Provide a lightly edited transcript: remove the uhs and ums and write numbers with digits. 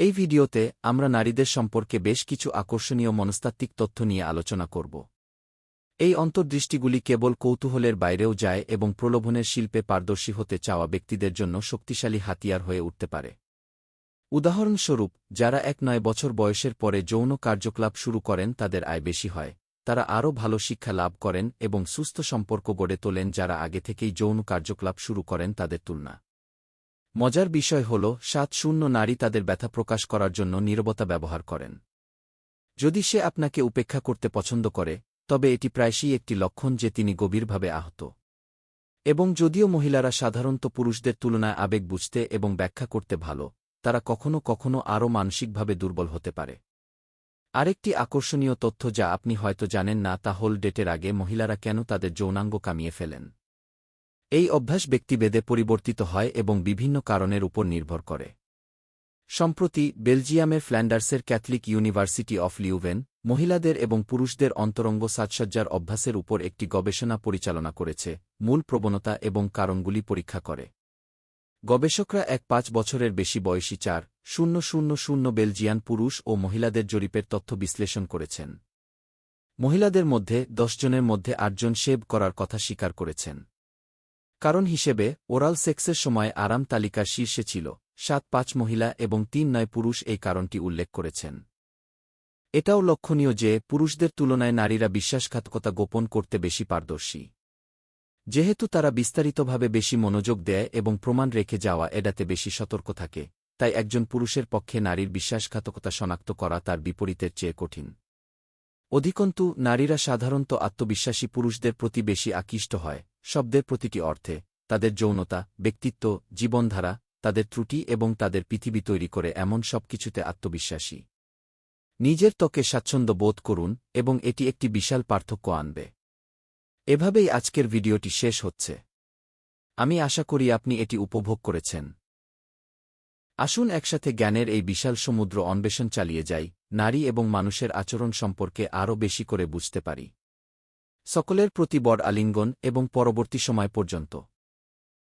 এই ভিডিওতে আমরা নারীদের সম্পর্কে বেশ কিছু আকর্ষণীয় মনস্তাত্ত্বিক তথ্য নিয়ে আলোচনা করব। এই অন্তর্দৃষ্টিগুলি কেবল কৌতূহলের বাইরেও যায় এবং প্রলোভনের শিল্পে পারদর্শী হতে চাওয়া ব্যক্তিদের জন্য শক্তিশালী হাতিয়ার হয়ে উঠতে পারে। উদাহরণস্বরূপ, যারা ১-৯ বছর বয়সের পরে যৌন কার্যকলাপ শুরু করেন তাদের আয় বেশি হয়, তারা আরও ভালো শিক্ষা লাভ করেন এবং সুস্থ সম্পর্ক গড়ে তোলেন যারা আগে থেকেই যৌন কার্যকলাপ শুরু করেন তাদের তুলনা। মজার বিষয় হল ৭-০ নারী তাদের ব্যথা প্রকাশ করার জন্য নীরবতা ব্যবহার করেন। যদি সে আপনাকে উপেক্ষা করতে পছন্দ করে, তবে এটি প্রায়শই একটি লক্ষণ যে তিনি গভীরভাবে আহত। এবং যদিও মহিলারা সাধারণত পুরুষদের তুলনায় আবেগ বুঝতে এবং ব্যাখ্যা করতে ভালো, তারা কখনও কখনও আরও মানসিকভাবে দুর্বল হতে পারে। আরেকটি আকর্ষণীয় তথ্য যা আপনি হয়তো জানেন না তা হল ডেটের আগে মহিলারা কেন তাদের যৌনাঙ্গ কামিয়ে ফেলেন। এই অভ্যাস ব্যক্তিভেদে পরিবর্তিত হয় এবং বিভিন্ন কারণের উপর নির্ভর করে। সম্প্রতি বেলজিয়ামের ফ্ল্যান্ডার্সের ক্যাথলিক ইউনিভার্সিটি অফ লিউভেন মহিলাদের এবং পুরুষদের অন্তরঙ্গ সাজসজ্জার অভ্যাসের উপর একটি গবেষণা পরিচালনা করেছে, মূল প্রবণতা এবং কারণগুলি পরীক্ষা করে। গবেষকরা ৫ বছরের বেশি বয়সী ৪,০০০ বেলজিয়ান পুরুষ ও মহিলাদের জরিপের তথ্য বিশ্লেষণ করেছেন। মহিলাদের মধ্যে ১০ জনের মধ্যে ৮ জন শেভ করার কথা স্বীকার করেছেন। কারণ হিসেবে ওরাল সেক্সের সময় আরাম তালিকার শীর্ষে ছিল। ৭-৫ মহিলা এবং ৩-৯ পুরুষ এই কারণটি উল্লেখ করেছেন। এটাও লক্ষণীয় যে পুরুষদের তুলনায় নারীরা বিশ্বাসঘাতকতা গোপন করতে বেশি পারদর্শী। যেহেতু তারা বিস্তারিতভাবে বেশি মনোযোগ দেয় এবং প্রমাণ রেখে যাওয়া এড়াতে বেশি সতর্ক থাকে, তাই একজন পুরুষের পক্ষে নারীর বিশ্বাসঘাতকতা শনাক্ত করা তার বিপরীতের চেয়ে কঠিন। অধিকন্তু নারীরা সাধারণত আত্মবিশ্বাসী পুরুষদের প্রতি বেশি আকৃষ্ট হয়, শব্দের প্রতিটি অর্থে, তাদের যৌনতা, ব্যক্তিত্ব, জীবনধারা, তাদের ত্রুটি এবং তাদের পৃথিবী তৈরি করে এমন সব কিছুতে আত্মবিশ্বাসী। নিজের ত্বকে স্বাচ্ছন্দ্য বোধ করুন এবং এটি একটি বিশাল পার্থক্য আনবে। এভাবেই আজকের ভিডিওটি শেষ হচ্ছে। আমি আশা করি আপনি এটি উপভোগ করেছেন। আসুন একসাথে জ্ঞানের এই বিশাল সমুদ্র অন্বেষণ চালিয়ে যাই, নারী এবং মানুষের আচরণ সম্পর্কে আরও বেশি করে বুঝতে পারি। সকলের প্রতি বড় আলিঙ্গন এবং পরবর্তী সময় পর্যন্ত।